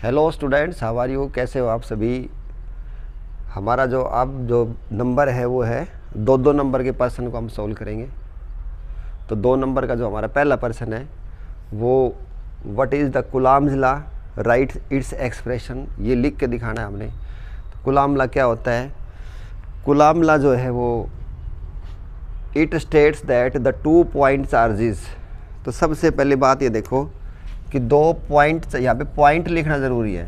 Hello students, how are you? कैसे हो आप सभी? हमारा जो नंबर है वो है दो नंबर के पर्सन को हम सॉल्व करेंगे। तो 2 नंबर का जो हमारा पहला पर्सन है वो what is the Coulomb's law, right its expression, ये लिख के दिखाना है हमने। तो कूलम्ब लॉ क्या होता है? कूलम्ब लॉ जो है वो it states that the 2 point charges. तो सबसे पहले बात ये देखो कि 2 पॉइंट, यहाँ पे पॉइंट लिखना ज़रूरी है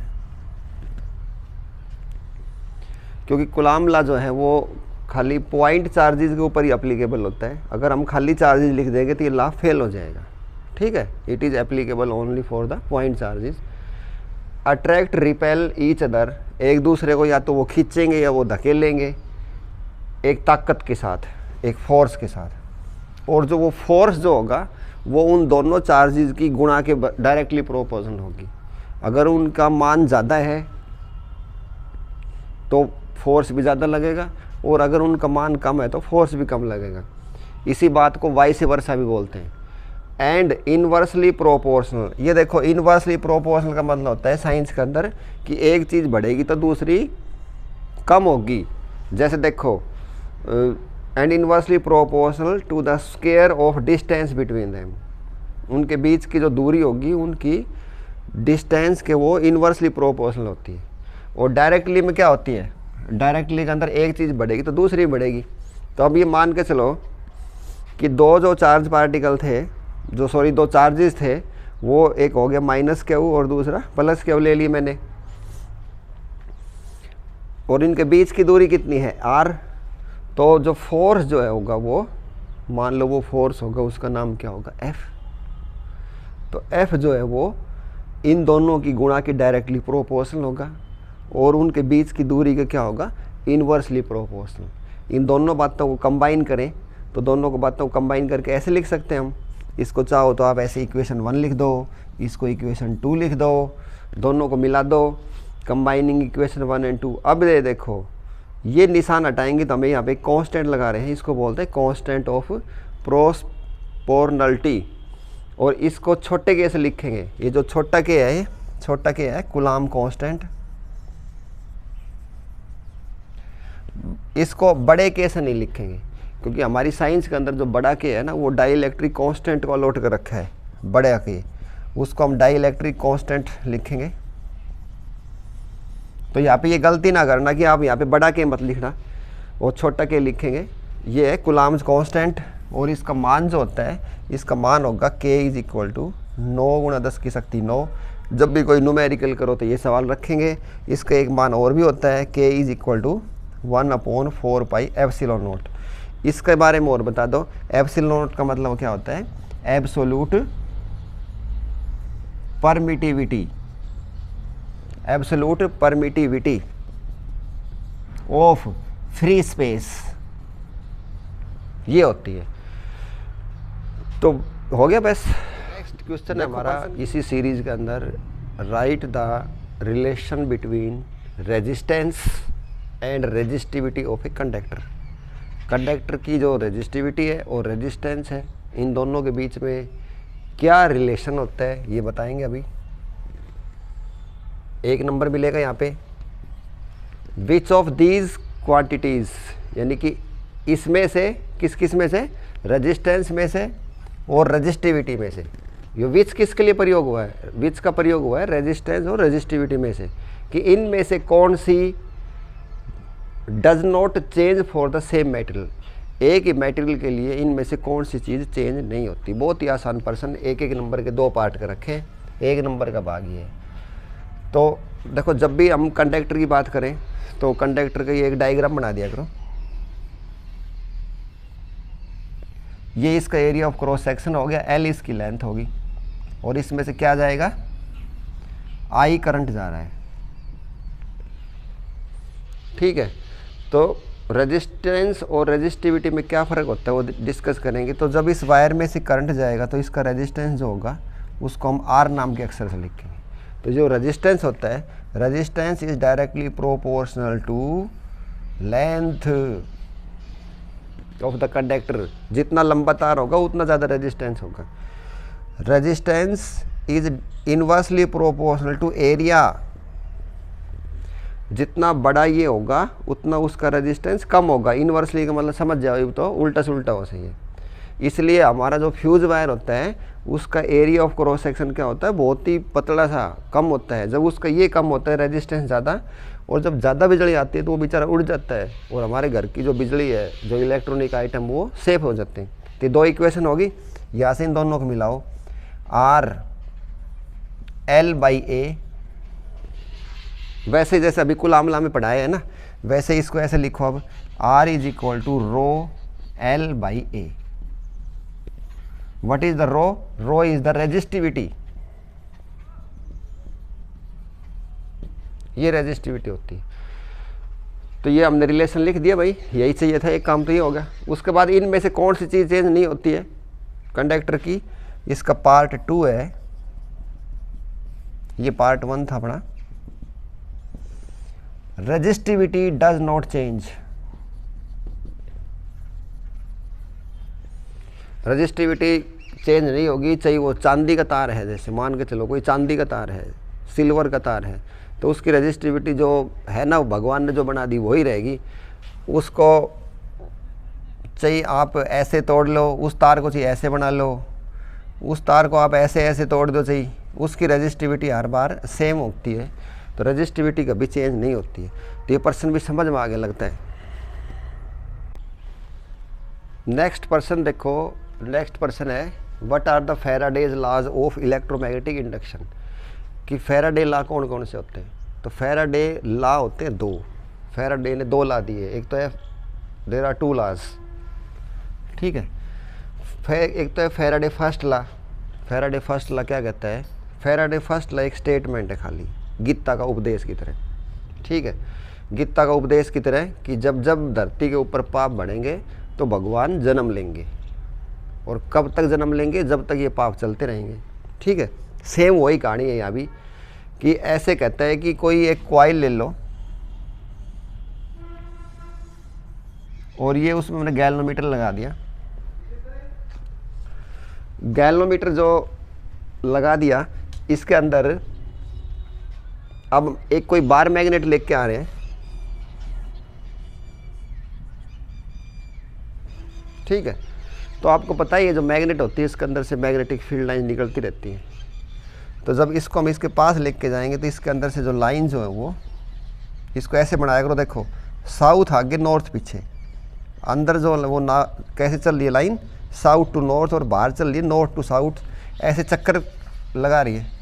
क्योंकि कूलम्ब लॉ जो है वो खाली पॉइंट चार्जेस के ऊपर ही अप्लीकेबल होता है। अगर हम खाली चार्जेस लिख देंगे तो ये लॉ फेल हो जाएगा। ठीक है, it is applicable only for the point charges. Attract repel each other, एक दूसरे को या तो वो खींचेंगे या वो धकेलेंगे एक ताकत के साथ, एक फोर्स के साथ। और जो वो फोर्स जो होगा वो उन दोनों चार्जेस की गुणा के डायरेक्टली प्रोपोर्शनल होगी। अगर उनका मान ज़्यादा है तो फोर्स भी ज़्यादा लगेगा, और अगर उनका मान कम है तो फोर्स भी कम लगेगा। इसी बात को वाइस वर्सा भी बोलते हैं। एंड इनवर्सली प्रोपोर्शनल, ये देखो इनवर्सली प्रोपोर्शनल का मतलब होता है साइंस के अंदर कि एक चीज़ बढ़ेगी तो दूसरी कम होगी। जैसे देखो and inversely proportional to the square of distance between them, उनके बीच की जो दूरी होगी उनकी डिस्टेंस के वो इनवर्सली प्रोपोर्शनल होती है। और डायरेक्टली में क्या होती है? डायरेक्टली के अंदर एक चीज़ बढ़ेगी तो दूसरी बढ़ेगी। तो अब ये मान के चलो कि दो चार्जेस थे, वो एक हो गया माइनस क्यू और दूसरा प्लस क्यू ले ली मैंने, और इनके बीच की दूरी कितनी है? आर। तो जो फोर्स जो है होगा वो, मान लो वो फोर्स होगा, उसका नाम क्या होगा? एफ। तो एफ जो है वो इन दोनों की गुणा की डायरेक्टली प्रोपोर्शनल होगा, और उनके बीच की दूरी का क्या होगा? Inversely proportional. इन दोनों बातों को कंबाइन करें तो दोनों को बातों को कंबाइन करके ऐसे लिख सकते हैं हम। इसको चाहो तो आप ऐसे इक्वेशन 1 लिख दो, इसको इक्वेशन 2 लिख दो, दोनों को मिला दो, कंबाइनिंग इक्वेशन 1 और 2। अब ये देखो ये निशान हटाएंगे तो हमें यहाँ पे कांस्टेंट लगा रहे हैं, इसको बोलते हैं कांस्टेंट ऑफ प्रोपोर्शनलिटी। और इसको छोटे के से लिखेंगे, ये जो छोटा के है, छोटा के है कूलम्ब कांस्टेंट। इसको बड़े के से नहीं लिखेंगे क्योंकि हमारी साइंस के अंदर जो बड़ा के है ना वो डाइलेक्ट्रिक कांस्टेंट को अलॉट कर रखा है बड़ा के, उसको हम डाइलेक्ट्रिक कांस्टेंट लिखेंगे। तो यहाँ पे ये गलती ना करना कि आप यहाँ पे बड़ा के मत लिखना और छोटा के लिखेंगे। ये है कूलम्ब कांस्टेंट, और इसका मान जो होता है, इसका मान होगा k इज इक्वल टू 9 × 10 की शक्ति 9। जब भी कोई न्यूमेरिकल करो तो ये सवाल रखेंगे। इसका एक मान और भी होता है, k is equal to 1/4 pi epsilon nought. इसके बारे में और बता दो। एप्सिलॉन नॉट का मतलब क्या होता है? Absolute permittivity, absolute permittivity of free space, ये होती है। तो हो गया बस। नेक्स्ट क्वेश्चन है हमारा इसी सीरीज के अंदर, right the relation between resistance and resistivity of a conductor. Conductor की जो रेजिस्टिविटी है और रेजिस्टेंस है, इन दोनों के बीच में क्या रिलेशन होता है ये बताएंगे अभी। 1 नंबर मिलेगा यहाँ पे, विच ऑफ दीज क्वांटिटीज़, यानी कि इसमें से किस में से? रेजिस्टेंस में से और रेजिस्टिविटी में से। ये विच किसके लिए प्रयोग हुआ है? विच का प्रयोग हुआ है रेजिस्टेंस और रेजिस्टिविटी में से, कि इनमें से कौन सी does not change for the same material. एक ही मेटेरियल के लिए इनमें से कौन सी चीज़ चेंज नहीं होती। बहुत ही आसान प्रश्न, 1 नंबर के 2 पार्ट कर रखे हैं, 1 नंबर का भाग ये है। तो देखो जब भी हम कंडक्टर की बात करें तो कंडक्टर का ये एक डायग्राम बना दिया करो। ये इसका एरिया ऑफ क्रॉस सेक्शन हो गया, L इसकी लेंथ होगी, और इसमें से क्या जाएगा? I करंट जा रहा है। ठीक है, तो रेजिस्टेंस और रेजिस्टिविटी में क्या फ़र्क होता है वो डिस्कस करेंगे। तो जब इस वायर में से करंट जाएगा तो इसका रेजिस्टेंस जो होगा उसको हम R नाम के अक्षर से लिखेंगे। तो जो रेजिस्टेंस होता है, resistance is directly proportional to length of the conductor. जितना लंबा तार होगा उतना ज़्यादा रेजिस्टेंस होगा। Resistance is inversely proportional to area जितना बड़ा ये होगा उतना उसका रेजिस्टेंस कम होगा। इनवर्सली का मतलब समझ जाओ, तो उल्टा से उल्टा हो सही है। इसलिए हमारा जो फ्यूज़ वायर होता है उसका एरिया ऑफ क्रॉस सेक्शन क्या होता है, बहुत ही पतला सा कम होता है। जब उसका ये कम होता है रेजिस्टेंस ज़्यादा, और जब ज़्यादा बिजली आती है तो वो बेचारा उड़ जाता है, और हमारे घर की जो बिजली है, जो इलेक्ट्रॉनिक आइटम, वो सेफ हो जाते हैं। तो दो इक्वेशन होगी, यहाँ से इन दोनों को मिलाओ, आर एल बाई ए, वैसे जैसे अभी कुल आमला में पढ़ाया है ना, वैसे इसको ऐसे लिखो अब, R is equal to rho L by A. What is the rho? Rho is the resistivity, ये रेजिस्टिविटी होती है। तो ये हमने रिलेशन लिख दिया भाई, यही चाहिए था, एक काम तो ये हो गया। उसके बाद इनमें से कौन सी चीज़ चेंज नहीं होती है कंडक्टर की, इसका पार्ट 2 है, ये पार्ट 1 था अपना। Resistivity does not change, resistivity change नहीं होगी, चाहे वो चांदी का तार है, जैसे मान के चलो कोई चांदी का तार है, सिल्वर का तार है, तो उसकी रेजिस्टिविटी जो है ना, वो भगवान ने जो बना दी वही रहेगी। उसको चाहिए आप ऐसे तोड़ लो, उस तार को चाहिए ऐसे बना लो, उस तार को आप ऐसे ऐसे तोड़ दो, चाहिए उसकी रेजिस्टिविटी हर बार सेम होती है। तो रेजिस्टिविटी कभी चेंज नहीं होती है। तो ये पर्सन भी समझ में आगे लगता है। नेक्स्ट पर्सन देखो, नेक्स्ट पर्सन है what are the Faraday's laws of electromagnetic induction, कि फैराडे लॉ कौन कौन से होते हैं। तो फैराडे लॉ होते हैं 2, फैराडे ने 2 लॉ दिए, एक तो है देयर आर 2 लॉज, ठीक है। एक तो है Faraday first law. Faraday first law क्या कहता है? फैराडे फर्स्ट लॉ एक स्टेटमेंट है, खाली गीता का उपदेश की तरह, ठीक है। गीता का उपदेश की तरह कि जब जब धरती के ऊपर पाप बढ़ेंगे तो भगवान जन्म लेंगे, और कब तक जन्म लेंगे? जब तक ये पाप चलते रहेंगे, ठीक है। सेम वही कहानी है यहाँ भी, कि ऐसे कहता है कि कोई एक कॉइल ले लो, और ये उसमें मैंने गैल्वेनोमीटर लगा दिया। गैल्वेनोमीटर जो लगा दिया, इसके अंदर अब एक कोई बार मैग्नेट लेके आ रहे हैं, ठीक है। तो आपको पता ही है जो मैग्नेट होती है इसके अंदर से मैग्नेटिक फील्ड लाइन निकलती रहती है। तो जब इसको हम इसके पास लेके जाएंगे तो इसके अंदर से जो लाइन जो है वो, इसको ऐसे बनाया करो, देखो साउथ आगे नॉर्थ पीछे, अंदर जो वो ना कैसे चल रही है लाइन, साउथ टू नॉर्थ, और बाहर चल रही है नॉर्थ टू साउथ, ऐसे चक्कर लगा रही है।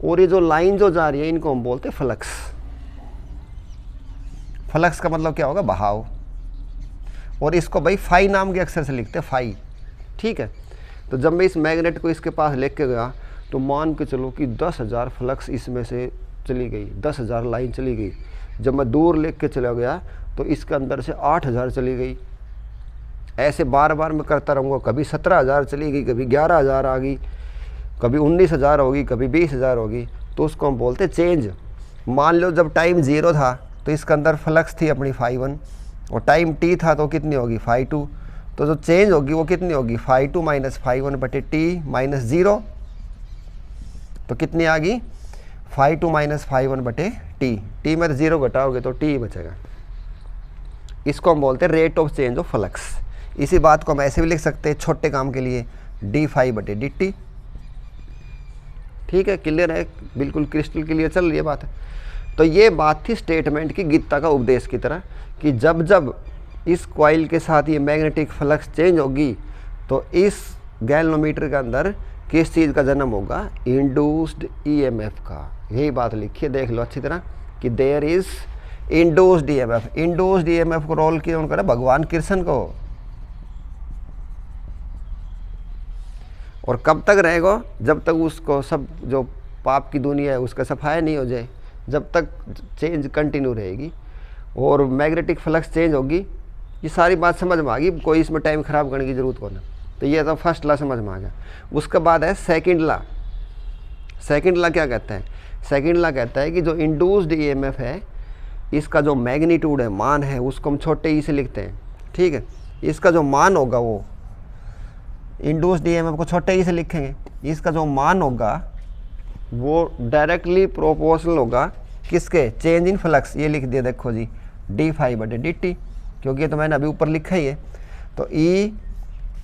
और ये जो लाइन जो जा रही है इनको हम बोलते हैं फ्लक्स। फ्लक्स का मतलब क्या होगा? बहाव। और इसको भाई फाई नाम के अक्षर से लिखते हैं, फाई, ठीक है। तो जब मैं इस मैग्नेट को इसके पास लेके गया तो मान के चलो कि 10,000 फ्लक्स इसमें से चली गई, 10,000 लाइन चली गई। जब मैं दूर लेके चला गया तो इसके अंदर से 8,000 चली गई। ऐसे बार बार मैं करता रहूँगा, कभी 17,000 चली गई, कभी 11,000 आ गई, कभी 19,000 होगी, कभी 20,000 होगी। तो उसको हम बोलते चेंज। मान लो जब टाइम 0 था तो इसके अंदर फ्लक्स थी अपनी φ1, और टाइम t था तो कितनी होगी? φ2। तो जो चेंज होगी वो कितनी होगी? φ2 माइनस φ1 बटे t माइनस 0। तो कितनी आ गई? φ2 माइनस φ1 बटे t में तो 0 घटाओगे तो t बचेगा। इसको हम बोलते हैं rate of change of flux. इसी बात को हम ऐसे भी लिख सकते हैं छोटे काम के लिए, d∅ बटे dt, ठीक है। क्लियर है? बिल्कुल क्रिस्टल क्लियर चल रही है बात। तो ये बात थी स्टेटमेंट की, गीता का उपदेश की तरह, कि जब जब इस कॉइल के साथ ये मैग्नेटिक फ्लक्स चेंज होगी तो इस गैल्वेनोमीटर के अंदर किस चीज़ का जन्म होगा? इंड्यूस्ड ईएमएफ का। यही बात लिखिए, देख लो अच्छी तरह कि there is induced EMF. Induced EMF को रोल किया उनका भगवान कृष्ण को। और कब तक रहेगा? जब तक उसको सब जो पाप की दुनिया है उसका सफाया नहीं हो जाए, जब तक चेंज कंटिन्यू रहेगी। और मैग्नेटिक फ्लक्स चेंज होगी। ये सारी बात समझ में आ गई, कोई इसमें टाइम ख़राब करने की ज़रूरत को ना। तो ये तो फर्स्ट लॉ समझ में आ गया। उसके बाद है सेकंड लॉ। सेकंड लॉ क्या कहता है? सेकंड लॉ कहता है कि जो इंड्यूस्ड ईएमएफ है, इसका जो मैग्नीट्यूड है, मान है, उसको हम छोटे ई से लिखते हैं, ठीक है। इसका जो मान होगा वो इंड्यूस्ड ईएमएफ को छोटे ई से लिखेंगे। इसका जो मान होगा वो डायरेक्टली प्रोपोर्शनल होगा किसके, चेंज इन फ्लक्स, ये लिख दिया देखो जी डी फाई बटे डी टी, क्योंकि ये तो मैंने अभी ऊपर लिखा ही है। तो ई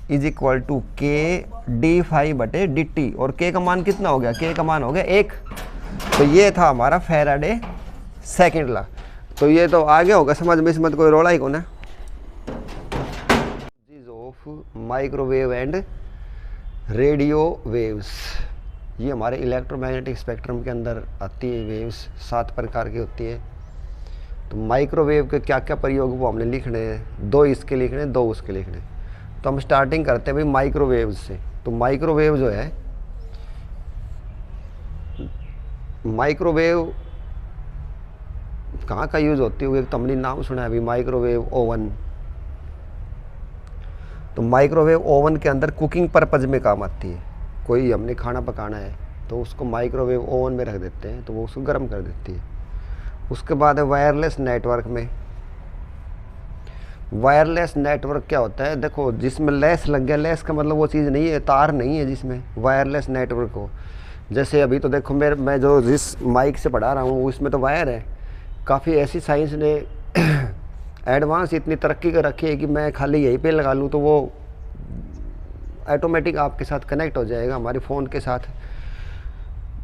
इज इक्वल टू के डी फाई बटे डी टी, और के का मान कितना हो गया, के का मान हो गया 1। तो ये था हमारा फैराडे सेकंड लॉ। तो ये तो आगे होगा समझ में, इसमें कोई रोड़ा ही कौन है। Of microwave and radio waves, ये हमारे इलेक्ट्रोमैग्नेटिक स्पेक्ट्रम के अंदर आती है वेव्स, 7 प्रकार की होती है। तो माइक्रोवेव के क्या क्या प्रयोग वो हमने लिखने हैं, 2 इसके लिखने, 2 उसके लिखने। तो हम स्टार्टिंग करते हैं भाई माइक्रोवेव से। तो माइक्रोवेव जो है, माइक्रोवेव कहाँ का यूज़ होती है, एक तो हमने नाम सुना है अभी माइक्रोवेव ओवन। तो माइक्रोवेव ओवन के अंदर कुकिंग पर्पज़ में काम आती है। कोई हमने खाना पकाना है तो उसको माइक्रोवेव ओवन में रख देते हैं तो वो उसको गर्म कर देती है। उसके बाद है वायरलेस नेटवर्क में। वायरलेस नेटवर्क क्या होता है, देखो जिसमें लेस लग गया, लेस का मतलब वो चीज़ नहीं है, तार नहीं है जिसमें वायरलेस नेटवर्क हो। जैसे अभी तो देखो मैं जो जिस माइक से पढ़ा रहा हूँ उसमें तो वायर है। काफ़ी ऐसी साइंस ने एडवांस इतनी तरक्की कर रखी है कि मैं खाली यहीं पे लगा लूँ तो वो ऑटोमेटिक आपके साथ कनेक्ट हो जाएगा हमारे फ़ोन के साथ।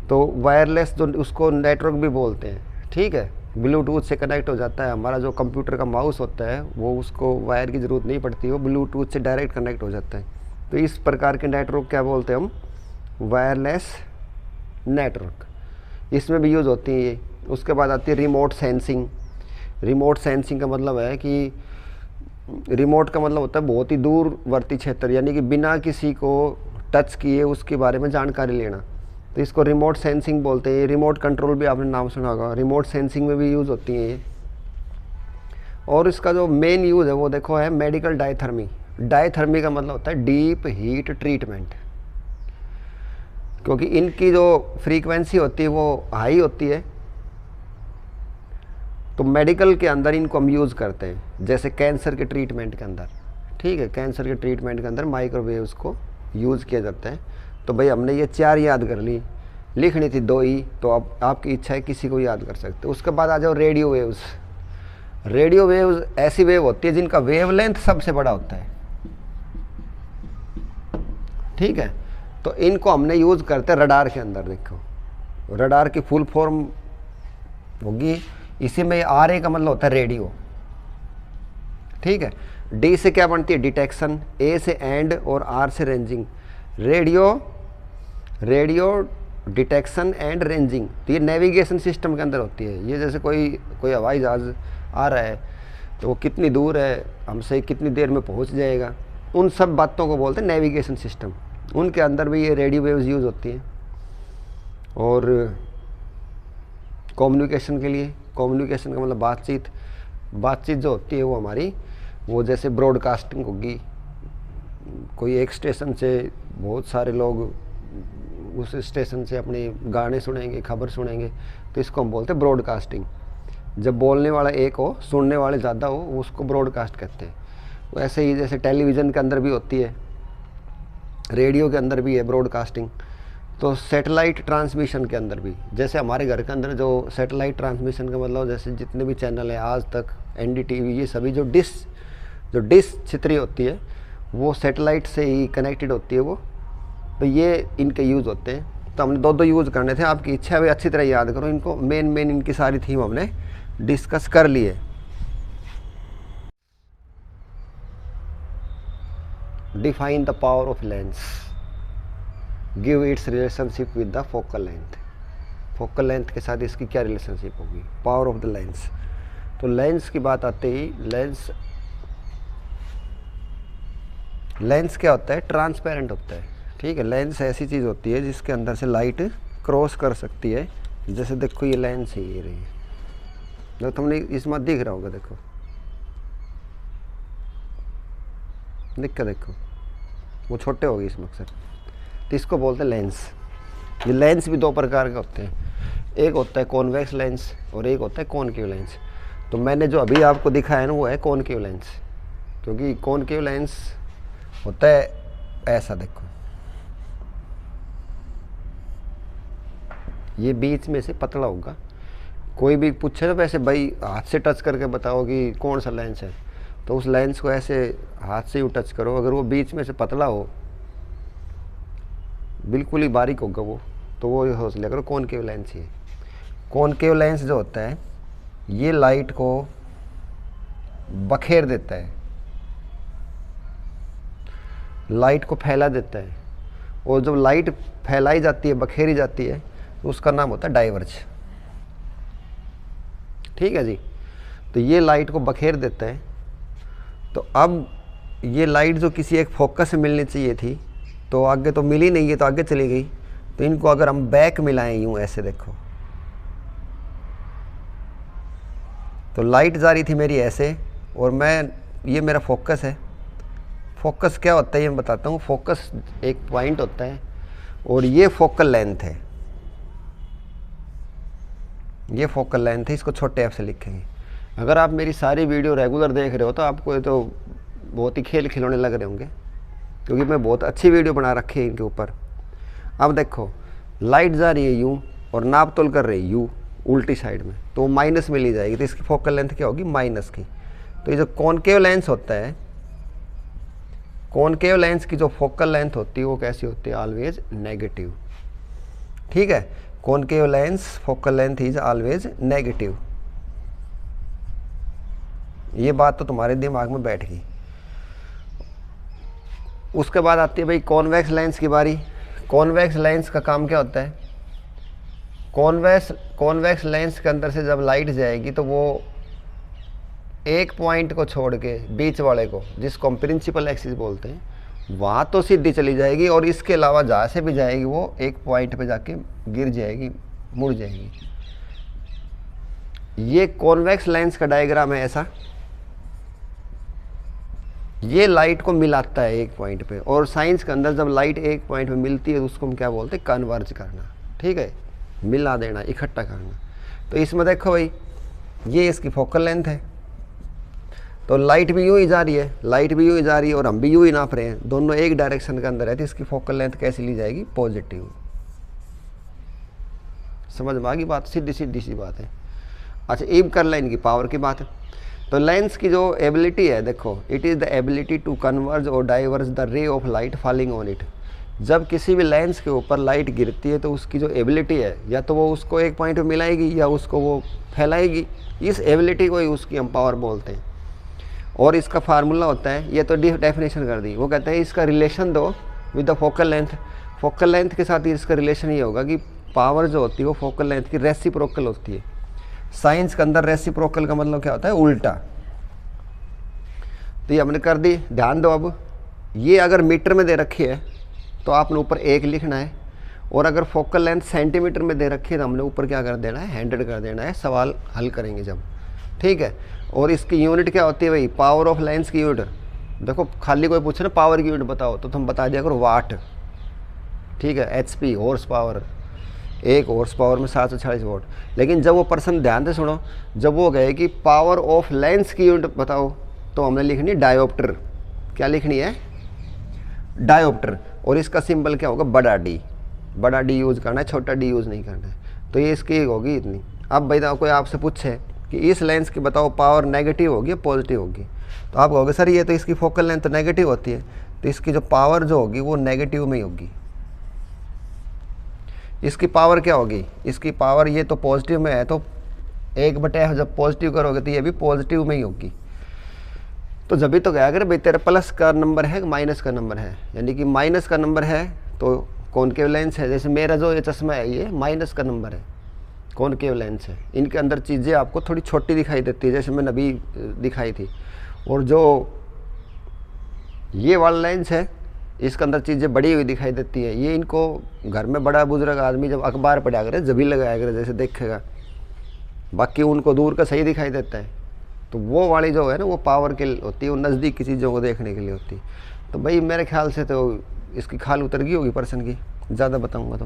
तो वायरलेस जो उसको नेटवर्क भी बोलते हैं, ठीक है, ब्लूटूथ से कनेक्ट हो जाता है। हमारा जो कंप्यूटर का माउस होता है वो उसको वायर की ज़रूरत नहीं पड़ती, वो ब्लूटूथ से डायरेक्ट कनेक्ट हो जाता है। तो इस प्रकार के नेटवर्क क्या बोलते हैं हम, वायरलेस नेटवर्क, इसमें भी यूज़ होती है ये। उसके बाद आती है रिमोट सेंसिंग। रिमोट सेंसिंग का मतलब है कि रिमोट का मतलब होता है बहुत ही दूरवर्ती क्षेत्र, यानी कि बिना किसी को टच किए उसके बारे में जानकारी लेना, तो इसको रिमोट सेंसिंग बोलते हैं। रिमोट कंट्रोल भी आपने नाम सुना होगा, रिमोट सेंसिंग में भी यूज़ होती है ये। और इसका जो मेन यूज़ है वो देखो है मेडिकल डायथर्मी। डायथर्मी का मतलब होता है डीप हीट ट्रीटमेंट, क्योंकि इनकी जो फ्रीक्वेंसी होती है वो हाई होती है। तो मेडिकल के अंदर इनको हम यूज़ करते हैं, जैसे कैंसर के ट्रीटमेंट के अंदर, ठीक है, कैंसर के ट्रीटमेंट के अंदर माइक्रोवेव्स को यूज़ किया जाता है। तो भाई हमने ये 4 याद कर ली, लिखनी थी 2 ही, तो अब आपकी इच्छा है किसी को याद कर सकते हो। उसके बाद आ जाओ रेडियो वेव्स। रेडियो वेव्स ऐसी वेव होती है जिनका वेवलेंथ सबसे बड़ा होता है, ठीक है। तो इनको हमने यूज़ करते हैं रडार के अंदर। देखो रडार की फुल फॉर्म होगी, इसी में आर ए का मतलब होता है रेडियो, ठीक है। डी से क्या बनती है, डिटेक्शन, ए से एंड और आर से ranging. Radio detection and ranging, तो ये नेविगेशन सिस्टम के अंदर होती है। ये जैसे कोई हवाई जहाज़ आ रहा है तो वो कितनी दूर है, हमसे कितनी देर में पहुंच जाएगा, उन सब बातों को बोलते हैं नेविगेशन सिस्टम। उनके अंदर भी ये रेडियो वेव्स यूज़ होती हैं। और कम्युनिकेशन के लिए, कम्युनिकेशन का मतलब बातचीत जो होती है वो हमारी, वो जैसे ब्रॉडकास्टिंग होगी, कोई एक स्टेशन से बहुत सारे लोग उस स्टेशन से अपने गाने सुनेंगे, खबर सुनेंगे, तो इसको हम बोलते हैं ब्रॉडकास्टिंग। जब बोलने वाला एक हो, सुनने वाले ज़्यादा हो, उसको ब्रॉडकास्ट कहते हैं। वैसे ही जैसे टेलीविज़न के अंदर भी होती है, रेडियो के अंदर भी है ब्रॉडकास्टिंग। तो सैटेलाइट ट्रांसमिशन के अंदर भी, जैसे हमारे घर के अंदर जो सैटेलाइट ट्रांसमिशन का मतलब जैसे जितने भी चैनल है, आज तक, एनडीटीवी, ये सभी जो डिश छितरी होती है वो सैटेलाइट से ही कनेक्टेड होती है वो। तो ये इनके यूज़ होते हैं। तो हमने 2 यूज़ करने थे, आपकी इच्छा है अच्छी तरह याद करो इनको। मेन इनकी सारी थीम हमने डिस्कस कर ली है। Define the power of lens, give its relationship with the focal length. Focal length के साथ इसकी क्या रिलेशनशिप होगी, पावर ऑफ द लेंस। तो लेंस की बात आते ही, लेंस क्या होता है, ट्रांसपेरेंट होता है, ठीक है। लेंस ऐसी चीज़ होती है जिसके अंदर से लाइट क्रॉस कर सकती है। जैसे देखो ये लेंस है, ये रही, जो तुमने इसमें दिख रहा होगा, देखो देखो वो छोटे होगी इसमें अक्सर, तो इसको बोलते हैं लेंस। ये लेंस भी 2 प्रकार के होते हैं, एक होता है कॉन्वेक्स लेंस और एक होता है कॉनकेव लेंस। तो मैंने जो अभी आपको दिखाया ना वो है कॉनकेव लेंस, क्योंकि कॉनकेव लेंस होता है ऐसा, देखो ये बीच में से पतला होगा। कोई भी पूछे ना वैसे भाई हाथ से टच करके बताओ कि कौन सा लेंस है, तो उस लेंस को ऐसे हाथ से ही टच करो, अगर वो बीच में से पतला हो, बिल्कुल ही बारीक होगा वो, तो वो सोच लिया करो कॉनकेव लेंस ही है। कॉनकेव लेंस जो होता है ये लाइट को बखेर देता है, लाइट को फैला देता है, और जब लाइट फैलाई जाती है, बखेरी जाती है, तो उसका नाम होता है डाइवर्ज। ठीक है जी। तो ये लाइट को बखेर देता है। तो अब ये लाइट जो किसी एक फोकस से मिलनी चाहिए थी, तो आगे तो मिली नहीं है, तो आगे चली गई। तो इनको अगर हम बैक मिलाएं यूं ऐसे देखो, तो लाइट जा रही थी मेरी ऐसे, और मैं, ये मेरा फोकस है। फोकस क्या होता है ये मैं बताता हूँ। फोकस एक पॉइंट होता है, और ये फोकल लेंथ है, ये फोकल लेंथ है, इसको छोटे एफ से लिखेंगे। अगर आप मेरी सारी वीडियो रेगुलर देख रहे हो तो आपको तो बहुत ही खेल खिलौने लग रहे होंगे, क्योंकि मैं बहुत अच्छी वीडियो बना रखी है इनके ऊपर। अब देखो लाइट जा रही है यूँ और नाप तोल कर रही है यू उल्टी साइड में, तो माइनस में ली जाएगी, तो इसकी फोकल लेंथ क्या होगी, माइनस की। तो ये जो कॉनकेव लेंस होता है, कॉनकेव लेंस की जो फोकल लेंथ होती है वो कैसी होती है, ऑलवेज नेगेटिव। ठीक है, concave lens focal length is always negative. ये बात तो तुम्हारे दिमाग में बैठ गई। उसके बाद आती है भाई कॉन्वेक्स लेंस की बारी। कॉन्वेक्स लेंस का काम क्या होता है, कॉन्वेक्स लेंस के अंदर से जब लाइट जाएगी तो वो एक पॉइंट को छोड़ के बीच वाले को, जिसको हम प्रिंसिपल एक्सिस बोलते हैं, वहाँ तो सीधी चली जाएगी, और इसके अलावा जहाँ से भी जाएगी वो एक पॉइंट पे जाके गिर जाएगी, मुड़ जाएगी। ये कॉन्वेक्स लेंस का डायग्राम है ऐसा। ये लाइट को मिलाता है एक पॉइंट पे, और साइंस के अंदर जब लाइट एक पॉइंट पे मिलती है तो उसको हम क्या बोलते हैं, कन्वर्ज करना। ठीक है, मिला देना, इकट्ठा करना। तो इसमें देखो भाई, ये इसकी फोकल लेंथ है, तो लाइट भी यूँ ही जा रही है, लाइट भी यूँ ही जा रही है, और हम भी यूँ ही नाप रहे हैं, दोनों एक डायरेक्शन के अंदर है, तो इसकी फोकल लेंथ कैसी ली जाएगी, पॉजिटिव। समझ में आ गई बात, सीधी सीधी सी बात है। अच्छा, इब कर लें इनकी पावर की बात है। तो लेंस की जो एबिलिटी है, देखो, it is the ability to converge और diverge the ray of light falling on it. जब किसी भी लेंस के ऊपर लाइट गिरती है तो उसकी जो एबिलिटी है, या तो वो उसको एक पॉइंट पे मिलाएगी या उसको वो फैलाएगी। इस एबिलिटी को ही उसकी हम पावर बोलते हैं। और इसका फार्मूला होता है, ये तो डेफिनेशन कर दी, वो कहते हैं इसका रिलेशन दो with the focal length. Focal length के साथ ही इसका रिलेशन ये होगा कि पावर जो होती है वो फोकल लेंथ की रेसिप्रोकल होती है। साइंस के अंदर रेसिप्रोकल का मतलब क्या होता है, उल्टा। तो ये हमने कर दी, ध्यान दो। अब ये अगर मीटर में दे रखी है तो आपने ऊपर 1 लिखना है, और अगर फोकल लेंथ सेंटीमीटर में दे रखी है तो हमने ऊपर क्या कर देना है, 100 कर देना है, सवाल हल करेंगे जब। ठीक है, और इसकी यूनिट क्या होती है भाई, पावर ऑफ लेंस की यूनिट। देखो खाली कोई पूछे ना पावर की यूनिट बताओ, तो तुम बता दिया करो वाट। ठीक है, HP horse power, 1 horse power में 740 वोट। लेकिन जब वो पर्सन, ध्यान से सुनो, जब वो गए कि पावर ऑफ लेंस की यूनिट बताओ, तो हमने लिखनी डायोप्टर। क्या लिखनी है, डायोप्टर। और इसका सिंबल क्या होगा, बड़ा डी। बड़ा डी यूज़ करना है, छोटा डी यूज़ नहीं करना है। तो ये इसकी होगी इतनी। अब भाई कोई आपसे पूछे कि इस लेंस की बताओ पावर नेगेटिव होगी या पॉजिटिव होगी, तो आप कहोगे सर ये तो इसकी फोकल लेंथ तो नेगेटिव होती है, तो इसकी जो पावर जो होगी वो नेगेटिव में ही होगी। इसकी पावर क्या होगी, इसकी पावर, ये तो पॉजिटिव में है, तो 1/f जब पॉजिटिव करोगे तो ये भी पॉजिटिव में ही होगी। तो जब भी तो क्या अगर भाई तेरा प्लस का नंबर है माइनस का नंबर है, यानी कि माइनस का नंबर है तो कॉनकेव लेंस है। जैसे मेरा जो ये चश्मा है ये माइनस का नंबर है, कॉनकेव लेंस है। इनके अंदर चीज़ें आपको थोड़ी छोटी दिखाई देती है, जैसे मैंने अभी दिखाई थी। और जो ये वाला लेंस है इसके अंदर चीज़ें बड़ी हुई दिखाई देती है। ये इनको घर में बड़ा बुजुर्ग आदमी जब अखबार पढ़ा करे जब भी लगाया करे, जैसे देखेगा, बाकी उनको दूर का सही दिखाई देता है। तो वो वाली जो है ना वो पावर के होती है, वो नज़दीक की चीज़ों को देखने के लिए होती है। तो भाई मेरे ख्याल से तो इसकी खाल उतर गई होगी पर्सन की, ज़्यादा बताऊंगा तो।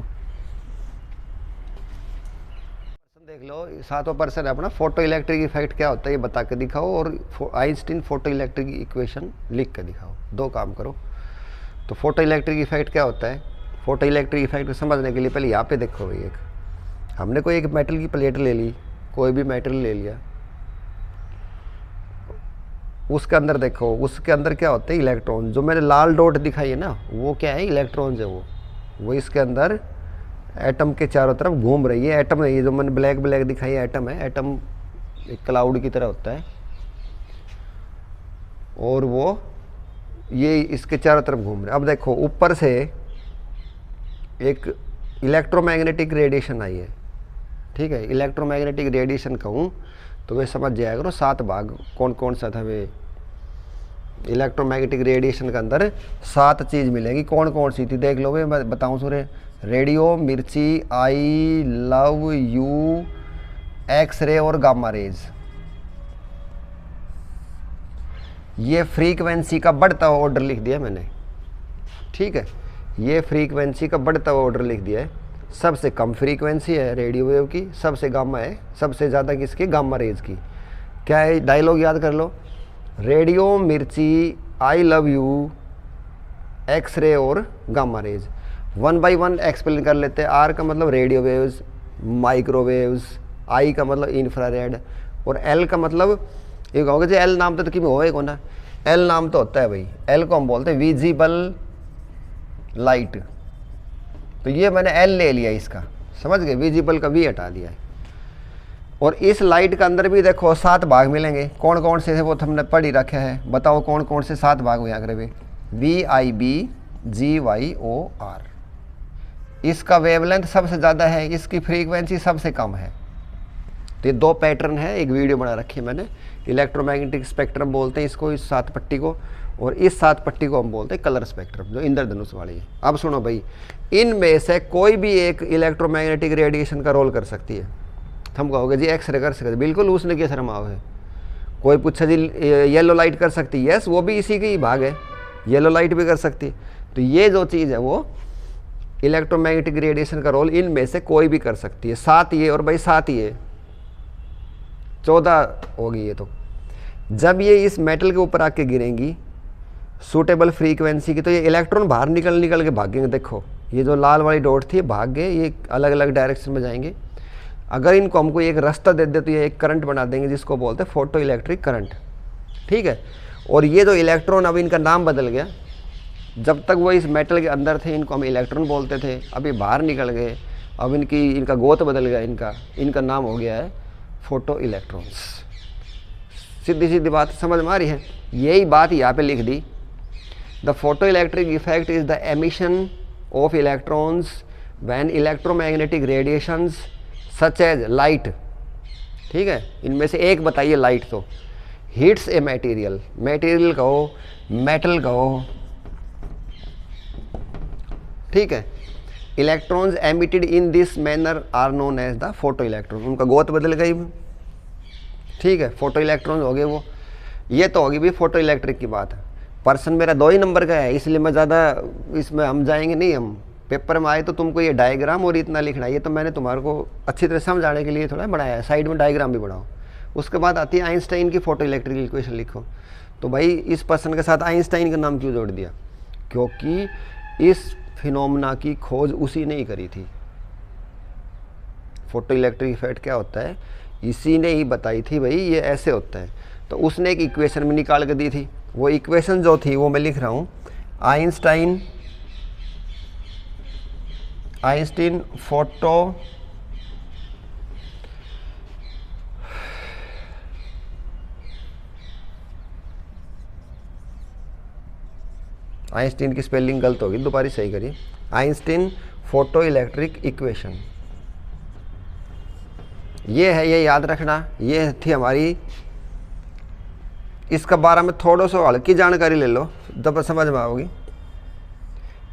पर्सन देख लो, 7वां पर्सन है अपना, फोटो इलेक्ट्रिक इफेक्ट क्या होता है ये बता के दिखाओ, और आइंस्टीन फोटो इलेक्ट्रिक इक्वेशन लिख के दिखाओ। 2 काम करो। तो फोटो इलेक्ट्रिक इफेक्ट क्या होता है, फोटो इलेक्ट्रिक इफेक्ट को समझने के लिए पहले यहाँ पे देखो भाई, एक हमने कोई एक मेटल की प्लेट ले ली, कोई भी मेटेरियल ले लिया, उसके अंदर देखो, उसके अंदर क्या होते हैं इलेक्ट्रॉन। जो मैंने लाल डॉट दिखाई है ना, वो क्या है, इलेक्ट्रॉन्स है वो इसके अंदर एटम के चारों तरफ घूम रही है। एटम नहीं है, जो मैंने ब्लैक ब्लैक दिखाई है एटम है। एटम एक क्लाउड की तरह होता है और वो ये इसके चारों तरफ घूम रहे। अब देखो ऊपर से एक इलेक्ट्रोमैग्नेटिक रेडिएशन आई है, ठीक है। इलेक्ट्रोमैग्नेटिक रेडिएशन कहूँ तो वे समझ जाया करो 7 भाग कौन कौन सा था। वे इलेक्ट्रोमैग्नेटिक रेडिएशन के अंदर 7 चीज़ मिलेगी, कौन कौन सी थी देख लो। वे मैं बताऊँ सूर्य, रेडियो, मिर्ची, आई, लव, यू, एक्सरे और गामा रेज। ये फ्रीक्वेंसी का बढ़ता हुआ ऑर्डर लिख दिया मैंने, ठीक है। ये फ्रीक्वेंसी का बढ़ता हुआ ऑर्डर लिख दिया है। सबसे कम फ्रीक्वेंसी है रेडियो वेव की, सबसे गामा है, सबसे ज़्यादा किसकी, गामा रेज की। क्या है डायलॉग याद कर लो, रेडियो, मिर्ची, आई लव यू, एक्सरे और गामा रेज। 1 बाई 1 एक्सप्लेन कर लेते हैं। आर का मतलब रेडियो वेव्स, माइक्रोवेव्स, आई का मतलब इंफ्रारेड और एल का मतलब ये कहोगे जी एल नाम तो कि होए को ना, एल नाम तो होता है भाई, एल को हम बोलते हैं विजिबल लाइट। तो ये मैंने एल ले लिया इसका, समझ गए, विजिबल का वी हटा दिया है। और इस लाइट के अंदर भी देखो 7 भाग मिलेंगे, कौन कौन से है वो हमने पढ़ ही रखे हैं। बताओ कौन कौन से 7 भाग हुए अगर वे, V I B G Y O R. इसका वेवलेंथ सबसे ज़्यादा है, इसकी फ्रीक्वेंसी सबसे कम है। तो ये 2 पैटर्न है, एक वीडियो बना रखी है मैंने। इलेक्ट्रोमैग्नेटिक स्पेक्ट्रम बोलते हैं इसको, इस 7 पट्टी को, और इस 7 पट्टी को हम बोलते हैं कलर स्पेक्ट्रम, जो इंद्रधनुष वाली है। अब सुनो भाई, इनमें से कोई भी एक इलेक्ट्रोमैग्नेटिक रेडिएशन का रोल कर सकती है। हम कहोगे जी एक्सरे कर सकते, बिल्कुल उसने क्या शर्म आओ है। कोई पूछा जी येलो लाइट कर सकती है, यस वो भी इसी की भाग है, येलो लाइट भी कर सकती है। तो ये जो चीज़ है वो इलेक्ट्रोमैग्नेटिक रेडिएशन का रोल इनमें से कोई भी कर सकती है। 7 ये और भाई 7 ये 14 होगी ये। तो जब ये इस मेटल के ऊपर आके गिरेंगी सूटेबल फ्रीक्वेंसी की, तो ये इलेक्ट्रॉन बाहर निकल के भागेंगे। देखो ये जो लाल वाली डॉट थी भाग गए, ये अलग अलग डायरेक्शन में जाएंगे। अगर इनको हमको एक रास्ता दे दे तो ये एक करंट बना देंगे, जिसको बोलते हैं फोटो इलेक्ट्रिक करंट, ठीक है। और ये जो इलेक्ट्रॉन, अब इनका नाम बदल गया, जब तक वो इस मेटल के अंदर थे इनको हम इलेक्ट्रॉन बोलते थे, अभी बाहर निकल गए, अब इनका गोत बदल गया, इनका नाम हो गया है फोटो इलेक्ट्रॉन्स। सीधी सीधी बात समझ में आ रही है। यही बात यहाँ पे लिख दी, the photoelectric effect is the emission of electrons when electromagnetic radiations such as light, ठीक है। इनमें से एक बताइए लाइट, तो हिट्स ए मटेरियल, मटेरियल कहो, मेटल कहो, ठीक है। Electrons emitted in this manner are known as the photoelectron. उनका गोत बदल गई, ठीक है, फोटो इलेक्ट्रॉन हो गए वो। ये तो होगी भी फोटो इलेक्ट्रिक की बात है। पर्सन मेरा 2 ही नंबर का है, इसलिए मैं ज़्यादा इसमें हम जाएंगे नहीं। हम पेपर में आए तो तुमको ये डायग्राम और इतना लिखना है, ये तो मैंने तुम्हारे को अच्छी तरह समझाने के लिए थोड़ा बनाया है। साइड में डायग्राम भी बनाओ। उसके बाद आती है आइंस्टाइन की फोटो इलेक्ट्रिक इक्वेशन लिखो। तो भाई इस पर्सन के साथ आइंस्टाइन का नाम क्यों जोड़ दिया, क्योंकि इस फिनोमेना की खोज उसी ने ही करी थी। फोटो इलेक्ट्रिक इफेक्ट क्या होता है इसी ने ही बताई थी, भाई ये ऐसे होता है। तो उसने एक इक्वेशन में निकाल के दी थी। वो इक्वेशन जो थी वो मैं लिख रहा हूँ, आइंस्टाइन फोटो आइंस्टीन की स्पेलिंग गलत होगी, दोबारा सही करिए। आइंस्टीन फोटो इलेक्ट्रिक इक्वेशन ये है, ये याद रखना। ये थी हमारी, इसका बारे में थोड़ा सा हल्की जानकारी ले लो तब समझ में आओगी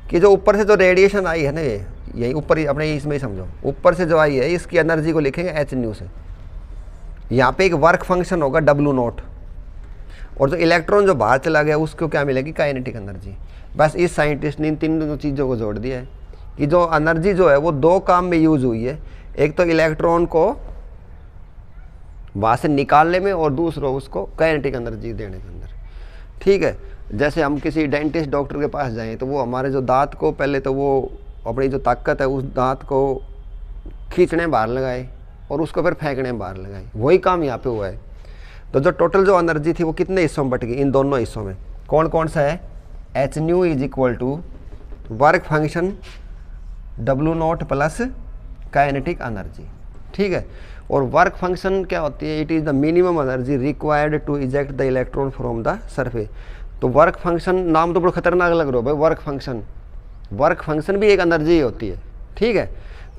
कि जो ऊपर से जो रेडिएशन आई है ना, ये यही ऊपर ही अपने इसमें ही समझो, ऊपर से जो आई है इसकी एनर्जी को लिखेंगे एच न्यू से। यहाँ पे एक वर्क फंक्शन होगा W नॉट, और जो इलेक्ट्रॉन जो बाहर चला गया उसको क्या मिलेगी, काइनेटिक एनर्जी। बस इस साइंटिस्ट ने इन 3 चीज़ों को जोड़ दिया है कि जो एनर्जी जो है वो 2 काम में यूज़ हुई है। एक तो इलेक्ट्रॉन को वहाँ से निकालने में, और दूसरा उसको काइनेटिक एनर्जी देने के अंदर, ठीक है। जैसे हम किसी डेंटिस्ट डॉक्टर के पास जाएं तो वो हमारे जो दांत को पहले तो वो अपनी जो ताकत है उस दांत को खींचने बाहर लगाए और उसको फिर फेंकने में बाहर लगाई। वही काम यहाँ पे हुआ है। तो जो टोटल जो एनर्जी थी वो कितने हिस्सों में बट गई, इन दोनों हिस्सों में। कौन कौन सा है, h nu is equal to work function W nought plus kinetic energy. ठीक है, और वर्क फंक्शन क्या होती है, it is the minimum energy required to eject the electron from the surface. तो वर्क फंक्शन नाम तो बड़ा खतरनाक लग रहा है भाई, वर्क फंक्शन भी एक एनर्जी होती है। ठीक है,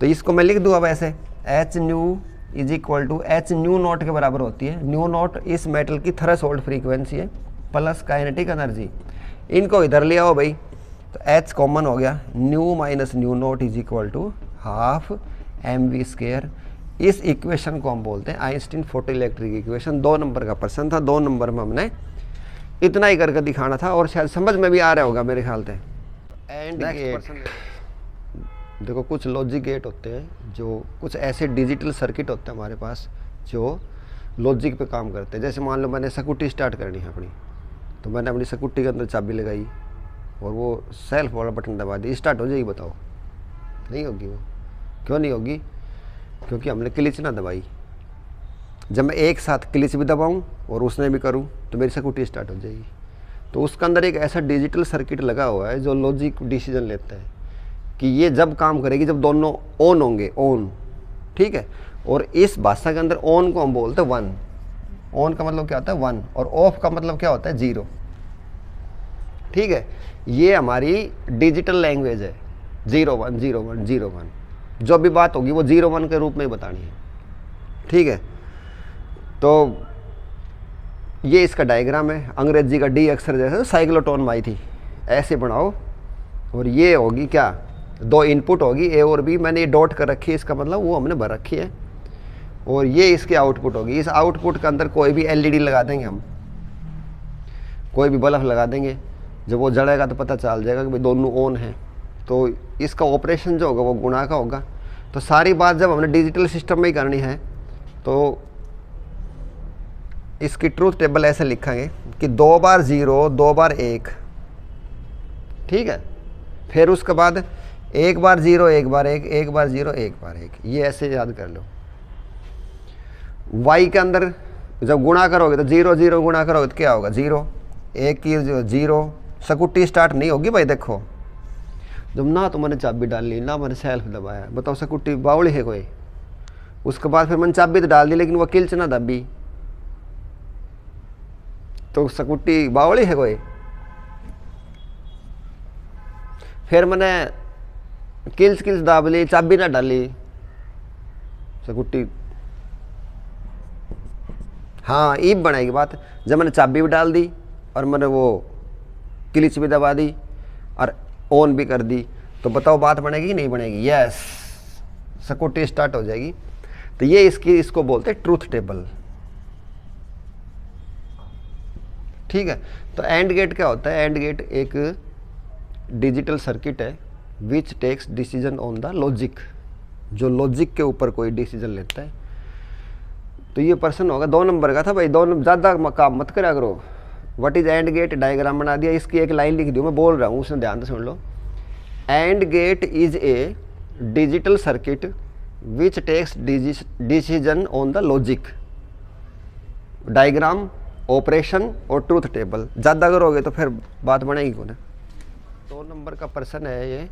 तो इसको मैं लिख दूँ अब ऐसे, h nu is equal to h nu nought के बराबर होती है, न्यू नॉट इस मेटल की थ्रेशोल्ड फ्रीक्वेंसी है प्लस काइनेटिक एनर्जी। इनको इधर ले आओ भाई, तो एच कॉमन हो गया, nu minus nu nought is equal to half m v square. इस इक्वेशन को हम बोलते हैं Einstein photo electric equation. 2 number का प्रश्न था, 2 नंबर में हमने इतना ही करके दिखाना था और शायद समझ में भी आ रहा होगा मेरे ख्याल से। एंड गेट, देखो कुछ लॉजिक गेट होते हैं, जो कुछ ऐसे डिजिटल सर्किट होते हैं हमारे पास जो लॉजिक पे काम करते हैं। जैसे मान लो मैंने स्कूटी स्टार्ट करनी है अपनी, तो मैंने अपनी स्कूटी के अंदर चाबी लगाई और वो सेल्फ वाला बटन दबा दी, स्टार्ट हो जाएगी? बताओ नहीं होगी। वो क्यों नहीं होगी? क्योंकि हमने क्लिच ना दबाई। जब मैं एक साथ क्लिच भी दबाऊं और उसने भी करूं तो मेरी स्कूटी स्टार्ट हो जाएगी। तो उसके अंदर एक ऐसा डिजिटल सर्किट लगा हुआ है जो लॉजिक डिसीजन लेता है कि ये जब काम करेगी जब दोनों ऑन होंगे, ऑन। ठीक है, और इस भाषा के अंदर ऑन को हम बोलते हैं 1। ऑन का मतलब क्या होता है 1, और ऑफ का मतलब क्या होता है 0। ठीक है, ये हमारी डिजिटल लैंग्वेज है, 0 1 0 1 0 1। जो भी बात होगी वो 0 1 के रूप में ही बतानी है। ठीक है, तो ये इसका डायग्राम है, अंग्रेजी का डी अक्षर जैसे साइक्लोटोन में आई थी, ऐसे बनाओ। और ये होगी क्या, 2 इनपुट होगी ए और बी, मैंने ये डॉट कर रखी है, इसका मतलब वो हमने भर रखी है। और ये इसकी आउटपुट होगी। इस आउटपुट के अंदर कोई भी एलईडी लगा देंगे हम, कोई भी बल्ब लगा देंगे, जब वो जलेगा तो पता चल जाएगा कि भाई दोनों ऑन हैं। तो इसका ऑपरेशन जो होगा वो गुणा का होगा। तो सारी बात जब हमने डिजिटल सिस्टम में ही करनी है तो इसकी ट्रूथ टेबल ऐसे लिखेंगे कि 2 बार 0 2 बार 1। ठीक है, फिर उसके बाद 1 बार 0 1 बार 1 1 बार 0 1 बार 1। ये ऐसे याद कर लो। y के अंदर जब गुणा करोगे तो 0 0 गुणा करोगे तो क्या होगा 0, 1 की 0। स्कूटी स्टार्ट नहीं होगी भाई। देखो जब ना तो मैंने चाबी डाल ली ना मैंने सेल्फ दबाया, बताओ स्कूटी बावड़ी है कोई? उसके बाद फिर मैंने चाबी तो डाल दी लेकिन वो किल्च ना दबी, तो स्कूटी बावड़ी है कोई? फिर मैंने किल्च दाब ली, चाबी ना डाली, स्कूटी हाँ ईब बनाएगी बात। जब मैंने चाबी भी डाल दी और मैंने वो क्लिच भी दबा दी और ऑन भी कर दी, तो बताओ बात बनेगी कि नहीं बनेगी? यस, स्कूटी स्टार्ट हो जाएगी। तो ये इसको बोलते हैं ट्रूथ टेबल। ठीक है, तो एंड गेट क्या होता है? एंड गेट एक डिजिटल सर्किट है which takes decision on the logic, जो लॉजिक के ऊपर कोई डिसीजन लेता है। तो ये पर्सन होगा 2 नंबर का था भाई, 2 ज़्यादा काम मत करा करो। What is and gate, diagram बना दिया, इसकी एक लाइन लिख दी, मैं बोल रहा हूँ उसने ध्यान से सुन लो। And gate is a digital circuit which takes decision on the logic, diagram, operation और ट्रूथ टेबल। ज़्यादा करोगे तो फिर बात बनेगी कौन है। 2 नंबर का प्रश्न है ये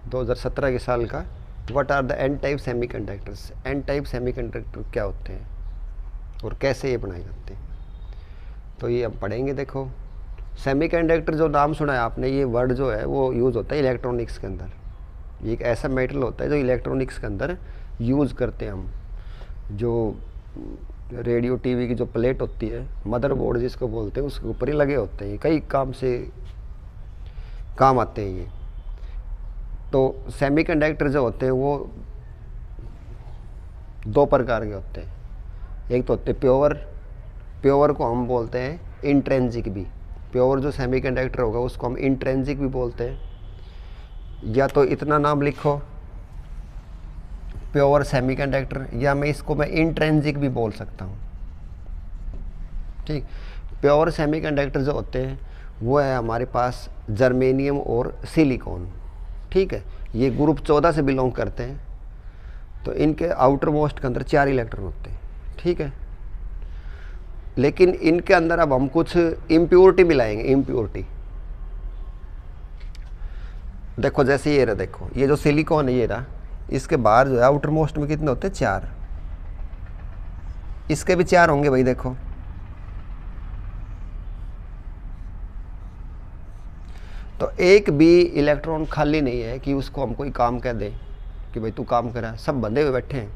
2017 के साल का। What are the n type semiconductors? N type semiconductor क्या होते हैं और कैसे ये बनाए जाते हैं, तो ये हम पढ़ेंगे। देखो सेमीकंडक्टर जो नाम सुना है आपने, ये वर्ड जो है वो यूज़ होता है इलेक्ट्रॉनिक्स के अंदर। ये एक ऐसा मेटल होता है जो इलेक्ट्रॉनिक्स के अंदर यूज़ करते हैं हम। जो रेडियो टीवी की जो प्लेट होती है, मदरबोर्ड जिसको बोलते हैं, उसके ऊपर ही लगे होते हैं। कई काम आते हैं ये। तो सेमीकंडक्टर जो होते हैं वो 2 प्रकार के होते हैं। एक तो होते हैं प्योर को हम बोलते हैं इंट्रेंसिक भी। प्योर जो सेमीकंडक्टर होगा उसको हम इंट्रेंसिक भी बोलते हैं। या तो इतना नाम लिखो प्योर सेमीकंडक्टर, या मैं इंट्रेंसिक भी बोल सकता हूँ। ठीक, प्योर सेमीकंडक्टर जो होते हैं वो है हमारे पास जर्मेनियम और सिलिकॉन। ठीक है, ये ग्रुप 14 से बिलोंग करते हैं। तो इनके आउटर मोस्ट के अंदर 4 इलेक्ट्रॉन होते हैं, ठीक है। लेकिन इनके अंदर अब हम कुछ इम्प्योरिटी मिलाएंगे। इम्प्योरिटी देखो, जैसे ये रहा, देखो ये जो सिलिकॉन है ये रहा, इसके बाहर जो है आउटर मोस्ट में कितने होते हैं 4, इसके भी 4 होंगे भाई। देखो तो एक भी इलेक्ट्रॉन खाली नहीं है कि उसको हम कोई काम कह दे कि भाई तू काम करा, सब बंधे हुए बैठे हैं।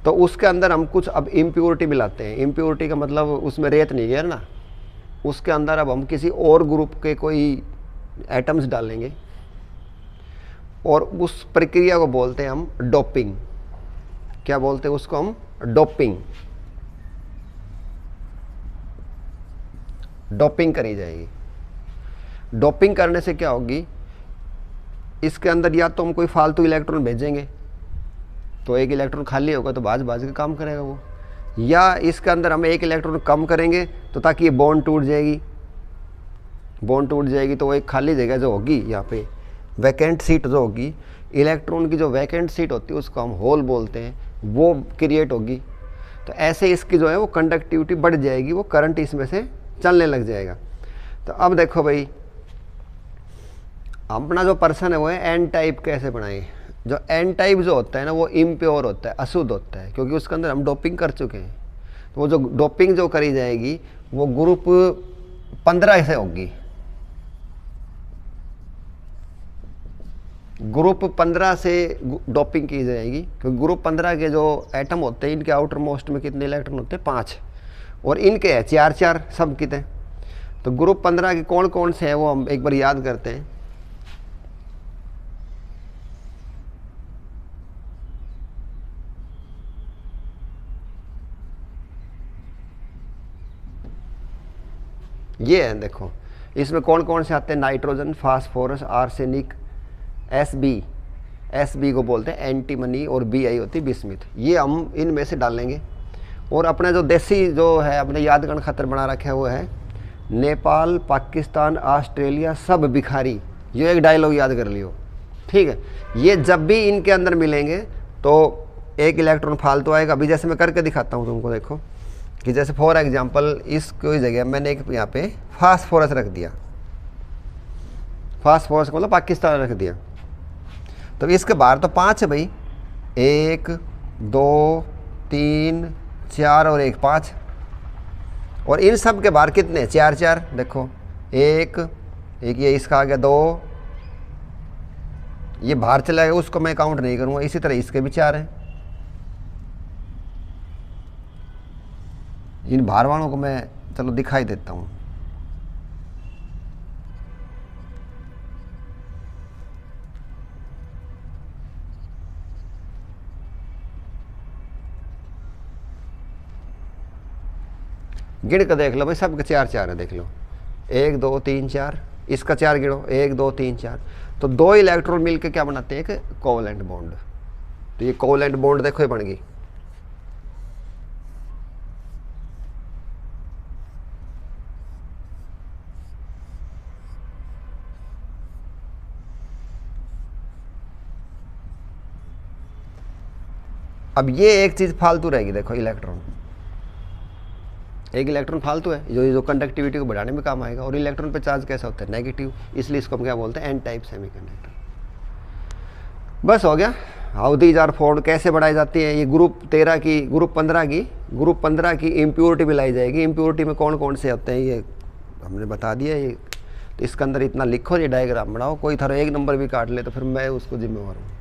तो उसके अंदर हम कुछ अब इम्प्योरिटी मिलाते हैं। इम्प्योरिटी का मतलब उसमें रेत नहीं है ना, उसके अंदर अब हम किसी और ग्रुप के कोई एटम्स डालेंगे और उस प्रक्रिया को बोलते हैं हम डोपिंग। क्या बोलते हैं उसको हम? डोपिंग। डोपिंग करी जाएगी। डोपिंग करने से क्या होगी, इसके अंदर या तो हम कोई फालतू इलेक्ट्रॉन भेजेंगे तो एक इलेक्ट्रॉन खाली होगा तो भाज भाज के काम करेगा वो, या इसके अंदर हम एक इलेक्ट्रॉन कम करेंगे तो ताकि ये बॉन्ड टूट जाएगी। बॉन्ड टूट जाएगी तो वो एक खाली जगह जो होगी यहाँ पे वैकेंट सीट जो होगी, इलेक्ट्रॉन की जो वैकेंट सीट होती है उसको हम होल बोलते हैं, वो क्रिएट होगी। तो ऐसे इसकी जो है वो कंडक्टिविटी बढ़ जाएगी, वो करंट इसमें से चलने लग जाएगा। तो अब देखो भाई, अपना जो पर्सन है वो है एन टाइप। कैसे बनाए? जो एन टाइप जो होता है ना वो इम्प्योर होता है, अशुद्ध होता है, क्योंकि उसके अंदर हम डोपिंग कर चुके हैं। तो वो जो डोपिंग जो करी जाएगी वो ग्रुप 15 से होगी। ग्रुप 15 से डोपिंग की जाएगी, क्योंकि ग्रुप 15 के जो एटम होते हैं इनके आउटर मोस्ट में कितने इलेक्ट्रॉन होते हैं? 5, और इनके है 4 सब कितने। तो ग्रुप 15 के कौन कौन से हैं वो हम एक बार याद करते हैं। ये है, देखो इसमें कौन कौन से आते हैं? नाइट्रोजन, फास्फोरस, आर्सेनिक, एसबी को बोलते हैं एंटीमनी, और बीआई होती है बिस्मिथ। ये हम इनमें से डालेंगे। और अपना जो देसी जो है अपने यादगार खतर बना रखा है वो है नेपाल, पाकिस्तान, ऑस्ट्रेलिया सब भिखारी। ये एक डायलॉग याद कर लियो, ठीक है। ये जब भी इनके अंदर मिलेंगे तो एक इलेक्ट्रॉन फालतू आएगा। अभी जैसे मैं करके दिखाता हूँ तुमको, देखो कि जैसे फॉर एग्जांपल इस कोई जगह मैंने एक यहाँ पे फास्फोरस रख दिया, फास्फोरस को मतलब पाकिस्तान रख दिया। तो इसके बाहर तो 5 है भाई, 1 2 3 4 और 1 5, और इन सब के बाहर कितने? 4। देखो एक ये इसका आ गया 2, ये बाहर चला गया, उसको मैं काउंट नहीं करूँगा। इसी तरह इसके भी 4 हैं। इन बाहर वालों को मैं चलो दिखाई देता हूँ। गिन कर देख लो भाई, सबके 4 है। देख लो 1 2 3 4, इसका 4 गिनो, 1 2 3 4। तो 2 इलेक्ट्रॉन मिलकर क्या बनाते हैं? एक कोवलेंट बॉन्ड। तो ये कोवलेंट बॉन्ड देखो ये बन गई। अब ये एक चीज़ फालतू रहेगी, देखो इलेक्ट्रॉन, एक इलेक्ट्रॉन फालतू है जो कंडक्टिविटी को बढ़ाने में काम आएगा। और इलेक्ट्रॉन पे चार्ज कैसा होता है? नेगेटिव, इसलिए इसको हम क्या बोलते हैं? N type semiconductor. बस हो गया। हाउ दीज आर फॉर्म्ड, कैसे बढ़ाई जाती है? ये ग्रुप 15 की इम्प्योरिटी मिलाई जाएगी। इम्प्योरिटी में कौन कौन से होते हैं ये हमने बता दिया। ये तो इसके अंदर इतना लिखो, ये डायग्राम बनाओ। कोई थोड़ा एक नंबर भी काट ले तो फिर मैं उसको जिम्मेवार हूँ।